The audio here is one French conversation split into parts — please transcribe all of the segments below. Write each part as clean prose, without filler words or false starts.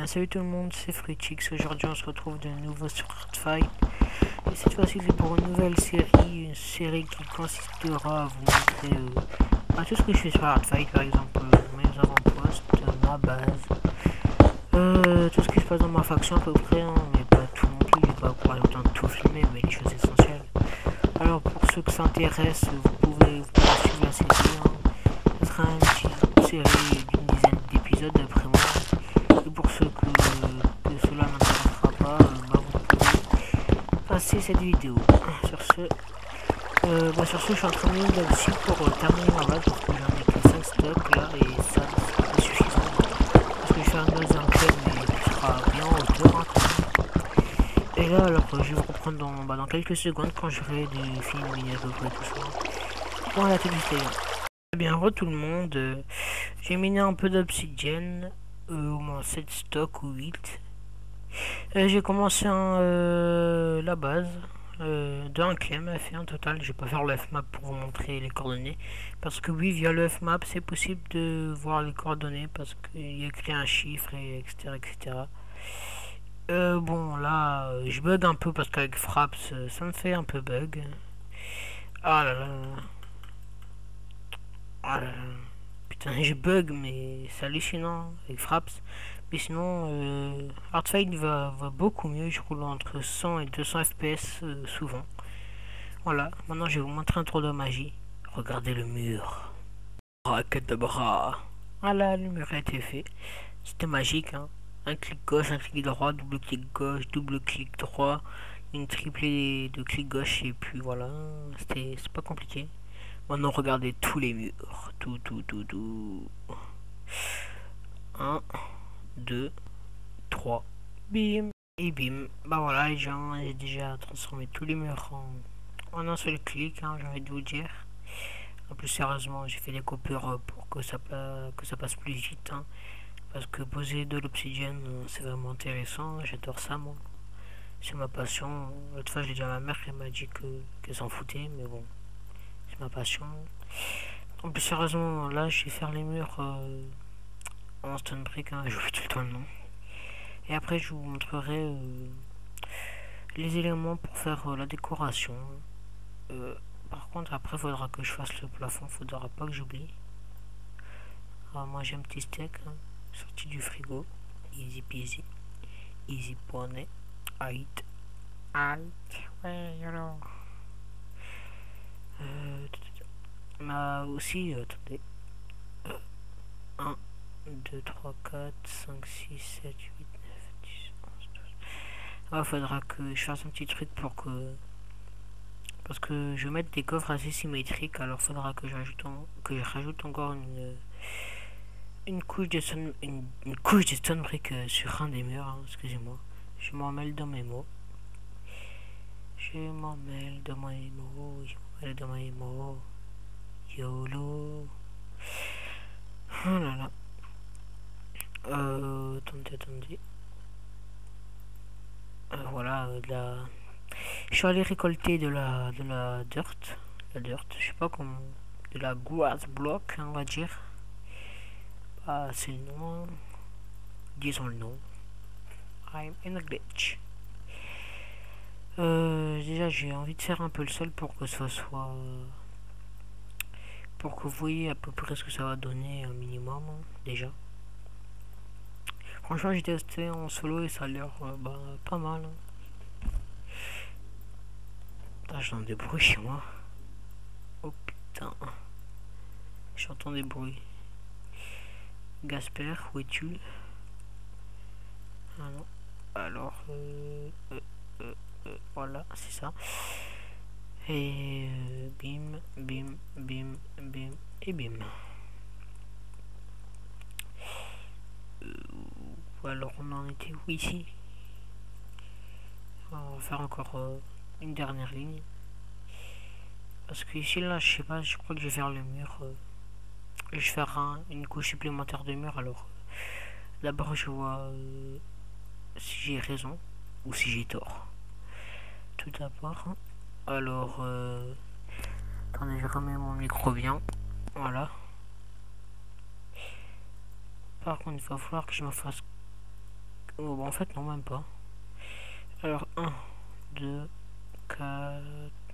bien salut tout le monde, c'est Fruitix. Aujourd'hui on se retrouve de nouveau sur Hardfight. Et cette fois-ci c'est pour une nouvelle série, une série qui consistera à vous montrer tout ce que je fais sur Hardfight, par exemple mes avant-postes, ma base, tout ce qui se passe dans ma faction à peu près, hein, mais pas tout non plus, je vais pas pouvoir autant de tout filmer, mais les choses essentielles. Alors pour ceux qui s'intéressent, vous pouvez suivre la série, hein. Ce sera une petite série d'une dizaine d'épisodes d'après moi. Et pour ceux que cela n'intéressera pas, vous pouvez passer cette vidéo. Sur ce, je suis en train de mettre aussi pour terminer ma base parce que j'en ai que 5 stocks là et ça c'est suffisant. Parce que je fais un base en club mais qui sera bien en hauteur. Hein. Et là, alors je vais vous reprendre dans quelques secondes quand j'aurai fini de miner à peu près tout ça. Voilà, tout de suite. Eh bien, re tout le monde, j'ai miné un peu d'obsidienne, au moins 7 stocks ou 8. J'ai commencé la base de un clem à faire en total. Je vais pas faire le fmap pour vous montrer les coordonnées. Parce que oui, via le fmap, c'est possible de voir les coordonnées parce qu'il y a écrit un chiffre, et etc. etc. Bon, là, je bug un peu parce qu'avec Fraps, ça me fait un peu bug. Ah là là. Ah là là. Putain, je bug, mais c'est hallucinant avec Fraps. Mais sinon, Hardfight va beaucoup mieux. Je roule entre 100 et 200 FPS souvent. Voilà, maintenant je vais vous montrer un tour de magie. Regardez le mur. Rakadabra. Voilà, le mur a été fait. C'était magique, hein. Un clic gauche, un clic droit, double clic gauche, double clic droit, une triplée de clic gauche et puis voilà. C'est pas compliqué. Maintenant regardez tous les murs. Tout. 1, 2, 3. Bim. Et bim. Bah voilà les gens, j'ai déjà transformé tous les murs en un seul clic, hein, j'ai envie de vous dire. En plus sérieusement, j'ai fait des coupures pour que ça passe plus vite. Hein, parce que poser de l'obsidienne, c'est vraiment intéressant. J'adore ça moi. C'est ma passion. L'autre fois, je l'ai dit à ma mère, elle m'a dit qu'elle s'en foutait, mais bon. C'est ma passion. En plus sérieusement, là, je vais faire les murs en stone brick, hein, je vous tout le temps le nom. Et après, je vous montrerai les éléments pour faire la décoration. Par contre, après, il faudra que je fasse le plafond. Faudra pas que j'oublie. Alors, moi, j'ai un petit steak hein, sorti du frigo. Easy peasy. Easy poney. Aït. Ouais, alors. Aussi, attendez. 1, 2, 3, 4, 5, 6, 7, 8, 9, 10, 11, 12. Ah, faudra que je fasse un petit truc pour que... Parce que je vais mettre des coffres assez symétriques, alors faudra que je rajoute encore une couche de stone brick sur un des murs, hein, excusez-moi. Je m'en mêle dans mes mots. YOLO. Oh là là. Attendez. Voilà, je suis allé récolter de la dirt. Je sais pas comment. De la grass block, on va dire. Ah, c'est le nom. Disons le nom. I'm in a glitch. Déjà, j'ai envie de faire un peu le sol pour que ça soit. Pour que vous voyez à peu près ce que ça va donner un minimum, hein, déjà. Franchement, j'ai testé en solo et ça a l'air pas mal. Hein. J'entends des bruits chez moi. Oh putain. J'entends des bruits. Gasper, où es-tu? Ah non. Alors, voilà, c'est ça. Et bim, et bim. Alors, on en était où ici? On va faire encore une dernière ligne. Parce que ici, là, je sais pas, je crois que je vais faire le mur. Je vais faire une couche supplémentaire de mur. Alors, d'abord, je vois si j'ai raison ou si j'ai tort. Tout d'abord, alors, attendez, je remets mon micro bien. Voilà. Par contre, il va falloir que je me fasse Oh, bah, en fait, non, même pas. Alors, 1, 2, 4,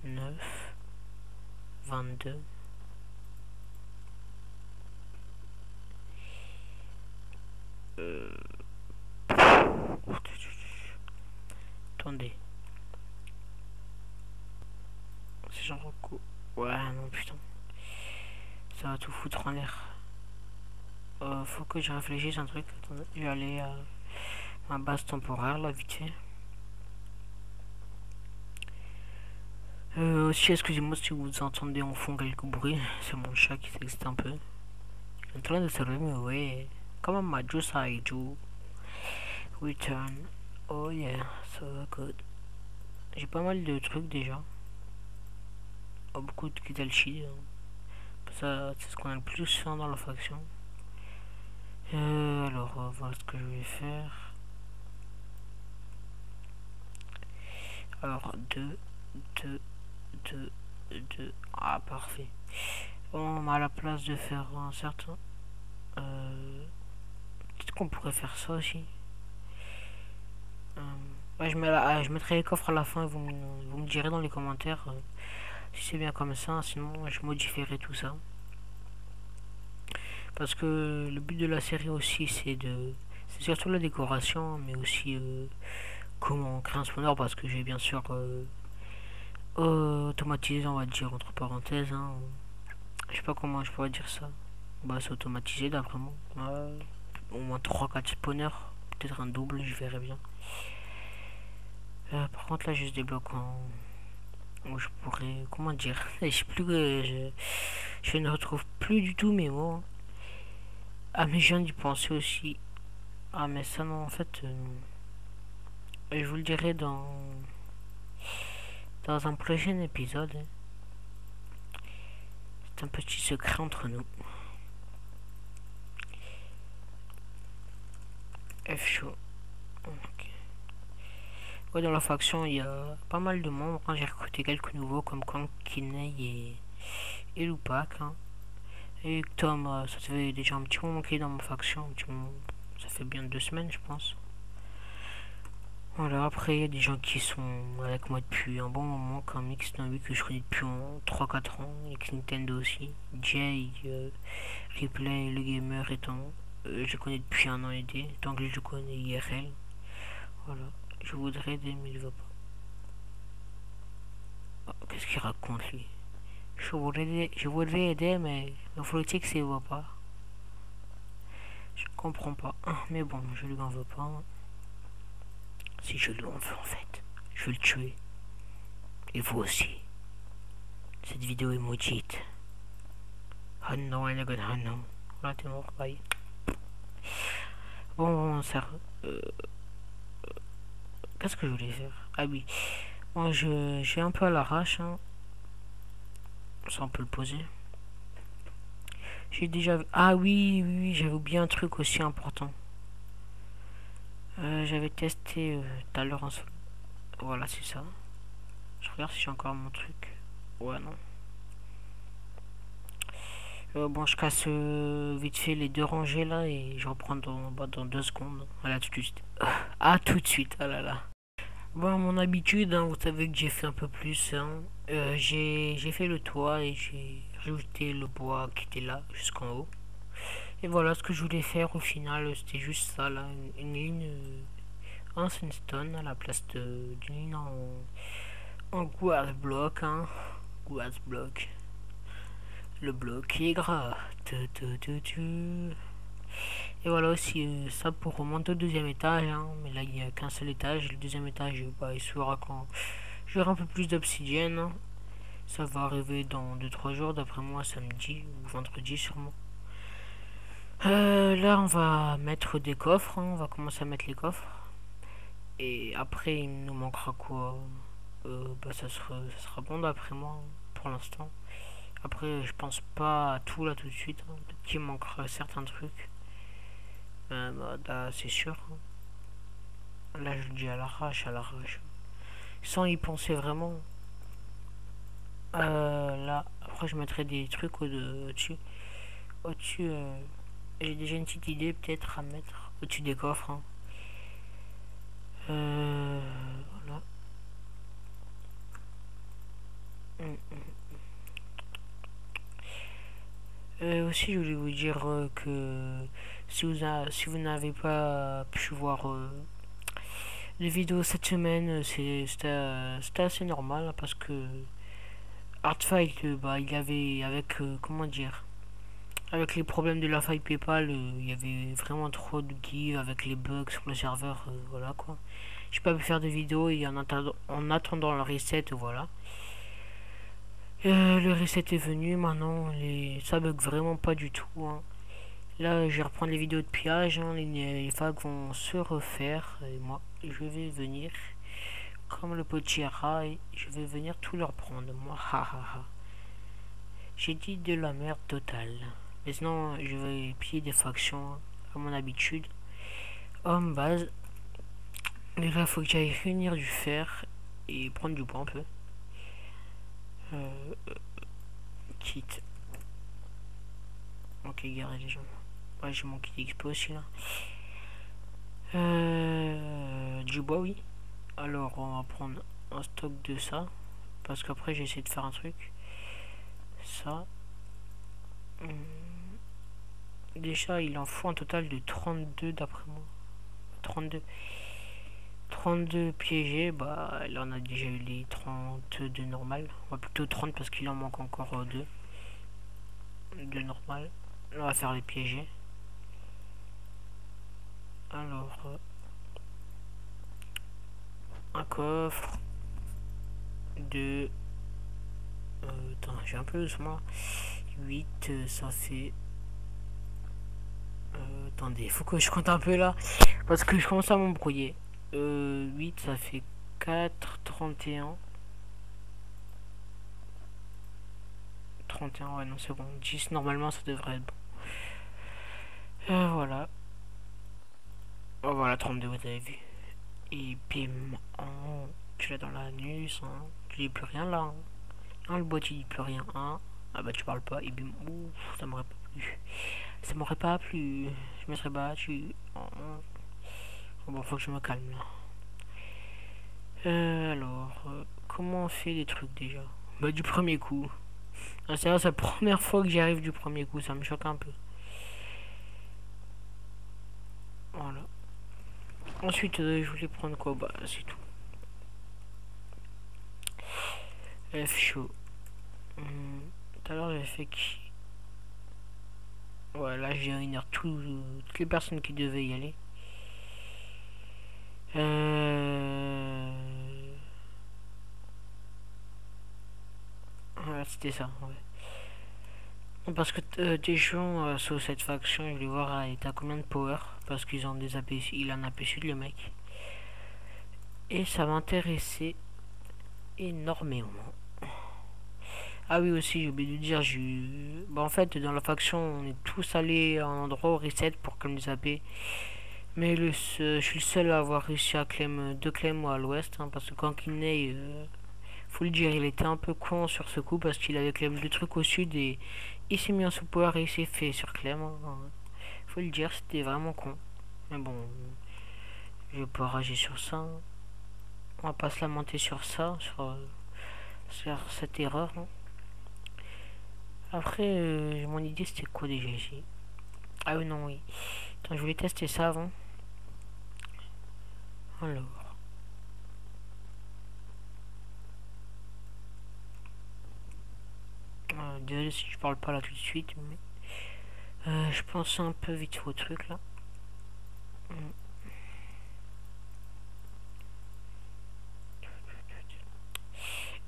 9, 22. Attendez. C'est genre... Ouais, non, putain. Ça va tout foutre en l'air. Faut que je réfléchisse un truc. Attendez, je vais aller à ma base temporaire, là, vite fait. Aussi, excusez-moi si vous entendez en fond quelques bruits. C'est mon chat qui s'excite un peu. Il est en train de se remuer. Comment ma juice I do? Return. Oh yeah, so good. J'ai pas mal de trucs déjà. Oh, beaucoup de Kitalchi. Ça, c'est ce qu'on a le plus fait dans la faction. Alors, voilà ce que je vais faire. Alors, 2, 2, 2, 2. Ah, parfait. Bon, à la place de faire un certain... peut-être qu'on pourrait faire ça aussi. Ouais, je mettrai les coffres à la fin et vous me direz dans les commentaires si c'est bien comme ça. Sinon, je modifierai tout ça. Parce que le but de la série aussi, c'est surtout la décoration, mais aussi comment créer un spawner. Parce que j'ai bien sûr automatisé, on va dire, entre parenthèses. Hein. Je sais pas comment je pourrais dire ça. Bah, c'est automatisé d'après moi. Au moins 3-4 spawners. Peut-être un double, je verrai bien. Par contre, là, je débloque en. Où je pourrais. Comment dire? Je sais plus que je ne retrouve plus du tout mes mots. Ah, mais je viens d'y penser aussi. Ah, mais ça, non, en fait. Je vous le dirai dans un prochain épisode. C'est un petit secret entre nous. F show. Okay. Ouais, dans la faction, il y a pas mal de membres. Hein. J'ai recruté quelques nouveaux comme Kang, Kinney et Lupac. Hein. Et Tom, ça fait déjà un petit moment qu'il est dans ma faction. Ça fait bien 2 semaines, je pense. Voilà, après, il y a des gens qui sont avec moi depuis un bon moment, comme X98 que je connais depuis 3-4 ans, X Nintendo aussi, Jay, Replay, le gamer étant, je le connais depuis 1 an et demi, tant que je le connais IRL. Voilà, je voudrais aider, mais il veut pas. Oh, qu'est-ce qu'il raconte lui? Je voudrais aider, mais le politique, c'est il veut pas. Je comprends pas, mais bon, je lui en veux pas. Si je lui en veux en fait, je vais le tuer. Et vous aussi. Cette vidéo est maudite. Oh non, elle a gagné, oh non. Là, t'es mort, bye. Bon, ça. Qu'est-ce que je voulais faire? Ah oui. Bon, j'ai un peu à l'arrache. Hein. Ça, on peut le poser. J'ai déjà. Ah oui, oui, oui, j'avais oublié un truc aussi important. J'avais testé tout à l'heure en solo. Voilà, c'est ça. Je regarde si j'ai encore mon truc. Ouais, non. Bon, je casse vite fait les 2 rangées là et je reprends dans 2 secondes. Voilà, tout de suite. Ah, tout de suite, ah là là. Bon, à mon habitude, hein, vous savez que j'ai fait un peu plus. Hein. J'ai fait le toit et j'ai rajouté le bois qui était là jusqu'en haut. Et voilà ce que je voulais faire au final, c'était juste ça là, une ligne en sandstone à la place d'une ligne en guard block. Hein. Guard block. Le bloc qui est gras. Et voilà aussi ça pour remonter au 2e étage. Hein. Mais là il n'y a qu'un seul étage. Le 2e étage, bah, il sera quand j'aurai un peu plus d'obsidienne. Hein. Ça va arriver dans 2-3 jours d'après moi, samedi ou vendredi sûrement. Là on va mettre des coffres. Hein. On va commencer à mettre les coffres. Et après il nous manquera quoi? Bah, ça sera bon d'après moi pour l'instant. Après, je pense pas à tout là tout de suite. Hein. Peut-être qu'il manquera certains trucs. Bah, c'est sûr. Hein. Là, je le dis à l'arrache, à l'arrache. Sans y penser vraiment. Là, après, je mettrai des trucs au-dessus. Au-dessus, j'ai déjà une petite idée peut-être à mettre au-dessus des coffres. Hein. aussi, je voulais vous dire que si vous n'avez pas pu voir les vidéos cette semaine, c'était assez normal hein, parce que Hardfight, bah, il avait avec comment dire, avec les problèmes de la faille PayPal, il y avait vraiment trop de give avec les bugs sur le serveur, voilà quoi. J'ai pas pu faire de vidéo et en attendant le reset, voilà. Le reset est venu, maintenant ça bug vraiment pas du tout. Hein. Là, je vais reprendre les vidéos de pillage, hein, les vagues vont se refaire et moi, je vais venir comme le petit rat et je vais venir tout leur prendre. Moi, ha. J'ai dit de la merde totale. Maintenant, je vais piller des factions à mon habitude. Homme base. Mais là, faut que j'aille réunir du fer et prendre du bois un peu. Quitte. Ok, garez les gens. Ouais, j'ai mon kit expo aussi là. Du bois, oui. Alors, on va prendre un stock de ça. Parce qu'après, j'ai essayé de faire un truc. Ça. Déjà, il en faut un total de 32 d'après moi. 32 piégés, bah là on a déjà eu les 32 normales. On va plutôt 30 parce qu'il en manque encore 2. 2 normales. On va faire les piégés. Alors, un coffre. 2. Attends, j'ai un peu doucement. 8, ça fait... attendez, faut que je compte un peu là. Parce que je commence à m'embrouiller. 8, ça fait 4, 31. 31, ouais, non, c'est bon. 10, normalement, ça devrait être bon. Voilà. Oh, voilà, 32, vous avez vu. Et bim, oh, tu l'as dans l'anus, hein. Tu dis plus rien là. Hein. Hein, le boîtier dit plus rien. Hein. Ah bah, tu parles pas. Et bim, ouf, ça m'aurait pas plu. Ça m'aurait pas plu. Je me serais battu. Oh. Bon, faut que je me calme là. Alors, comment on fait les trucs déjà? Bah, du premier coup. Ah, c'est la première fois que j'y arrive du premier coup, ça me choque un peu. Voilà. Ensuite, je voulais prendre quoi? Bah, c'est tout. F chaud. Tout à l'heure, j'ai fait qui? Ouais, là, j'ai réuni toutes les personnes qui devaient y aller. Ouais, c'était ça, ouais. Parce que des gens sur cette faction, je voulais voir il était à combien de power. Parce qu'ils ont des AP, il en a AP sud le mec. Et ça m'intéressait énormément. Ah oui aussi, j'ai oublié de dire, bah, en fait dans la faction on est tous allés à un endroit au reset pour claim des AP. Mais je suis le seul à avoir réussi à claim 2 claims à l'ouest. Hein, parce que quand Kinney, faut le dire, il était un peu con sur ce coup parce qu'il avait claim 2 trucs au sud et il s'est mis en sous-power et il s'est fait sur claim. Hein. Faut le dire, c'était vraiment con. Mais bon, je vais pas rager sur ça. Hein. On va pas se lamenter sur ça, sur cette erreur. Hein. Après, mon idée c'était quoi déjà ici? Ah oui, non, oui. Attends, je voulais tester ça avant. Alors. Désolé si je parle pas là tout de suite, mais je pense un peu vite au truc là.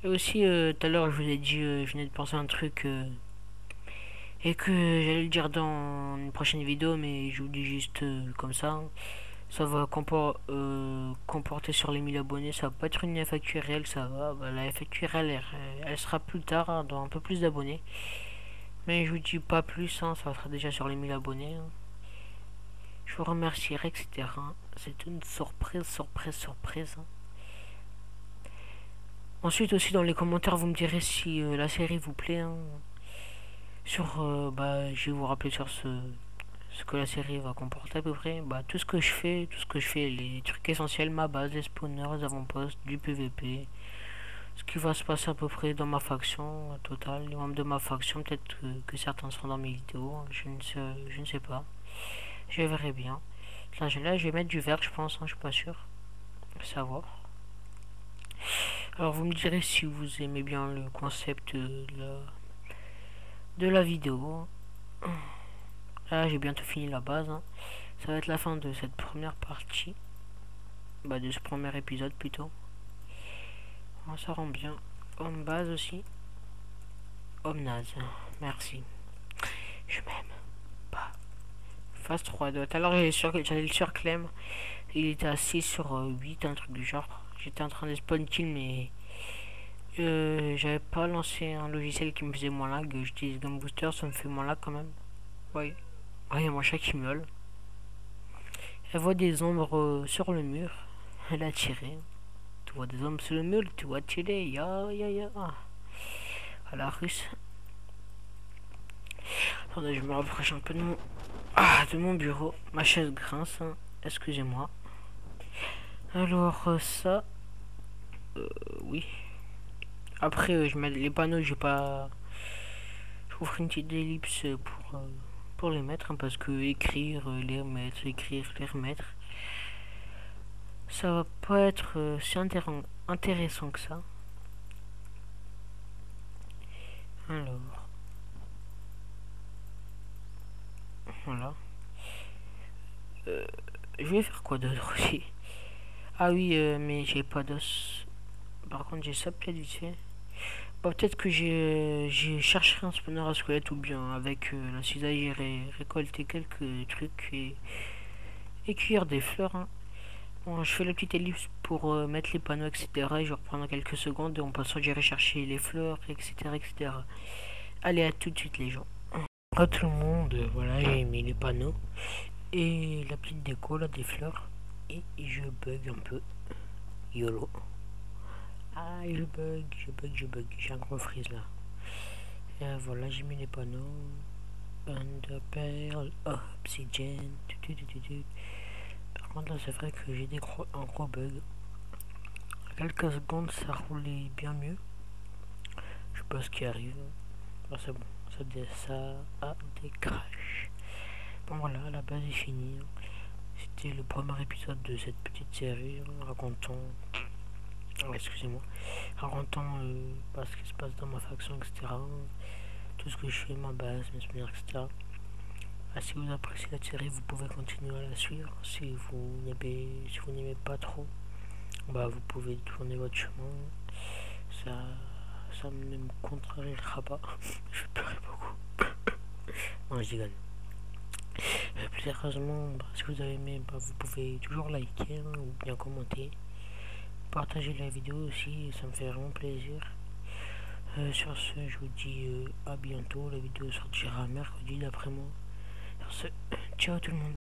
Et aussi, tout à l'heure, je vous ai dit, je venais de penser à un truc et que j'allais le dire dans une prochaine vidéo, mais je vous dis juste comme ça. Hein. Ça va comporter sur les 1000 abonnés, ça va pas être une FAQ réelle, ça va. Bah, la FAQ réelle, elle sera plus tard, hein, dans un peu plus d'abonnés. Mais je vous dis pas plus, hein, ça sera déjà sur les 1000 abonnés. Hein. Je vous remercierai, etc. C'est une surprise. Hein. Ensuite aussi dans les commentaires vous me direz si la série vous plaît. Hein. Bah, je vais vous rappeler sur ce que la série va comporter à peu près. Bah, tout ce que je fais, les trucs essentiels, ma base, les spawners, les avant-postes, du PVP, ce qui va se passer à peu près dans ma faction totale. Les membres de ma faction, peut-être que certains seront dans mes vidéos, je ne sais pas. Je verrai bien. Là, je vais mettre du vert, je pense, je suis pas sûr. Savoir. Alors, vous me direz si vous aimez bien le concept de la vidéo. Là, j'ai bientôt fini la base. Ça va être la fin de cette première partie. Bah, de ce premier épisode plutôt. Ça rend bien. Homme base aussi. Homme naze. Merci. Je m'aime. Pas. Phase 3 dot. Alors j'allais le sur Clem. Il était à 6 sur 8, un truc du genre. J'étais en train de spawn kill, mais j'avais pas lancé un logiciel qui me faisait moins lag. J'utilise Game Booster, ça me fait moins lag quand même. Ouais. Ouais, il y a mon chat qui miaule. Elle voit des ombres sur le mur. Elle a tiré. Tu vois des ombres sur le mur, tu vois tirer. Ya. À la russe. Attendez, je me rapproche un peu de mon bureau. Ma chaise grince. Excusez-moi. Alors ça. Oui. Après, je mets les panneaux, je vais pas. Je vous ferai une petite ellipse pour les mettre, parce que écrire, les remettre, écrire, les remettre, ça va pas être si intéressant que ça. Alors. Voilà. Je vais faire quoi d'autre aussi? Ah oui, mais j'ai pas d'os. Par contre, j'ai ça peut-être vite fait. Bah, peut-être que j'ai cherché un spawner à squelette, ou bien avec la cisaille j'ai récolté quelques trucs et cueillir des fleurs. Bon, je fais la petite ellipse pour mettre les panneaux, etc. Et je reprends dans quelques secondes et en passant j'irai chercher les fleurs, etc. Allez, à tout de suite les gens. À tout le monde, voilà, j'ai mis les panneaux et la petite déco là des fleurs. Et je bug un peu. YOLO. Ah, je bug. J'ai un gros freeze là. Et voilà, j'ai mis les panneaux. Underpearl, Obsidian. Par contre, là, c'est vrai que j'ai un gros bug. À quelques secondes, ça roulait bien mieux. Je sais pas ce qui arrive. Ah, c'est bon. Ça a des crashs. Bon, voilà, la base est finie. C'était le premier épisode de cette petite série racontant. Excusez-moi, racontant ce qui se passe dans ma faction, etc. Tout ce que je fais, ma base, mes souvenirs, etc. Si vous appréciez la série, vous pouvez continuer à la suivre. Si vous n'aimez pas trop, bah vous pouvez tourner votre chemin. Ça ne me contrariera pas. Je pleurer beaucoup. Non, je déconne. Plus sérieusement, si vous avez aimé, vous pouvez toujours liker ou bien commenter. Partagez la vidéo aussi, ça me fait vraiment plaisir. Sur ce, je vous dis à bientôt. La vidéo sortira mercredi d'après moi. Sur ce, ciao tout le monde.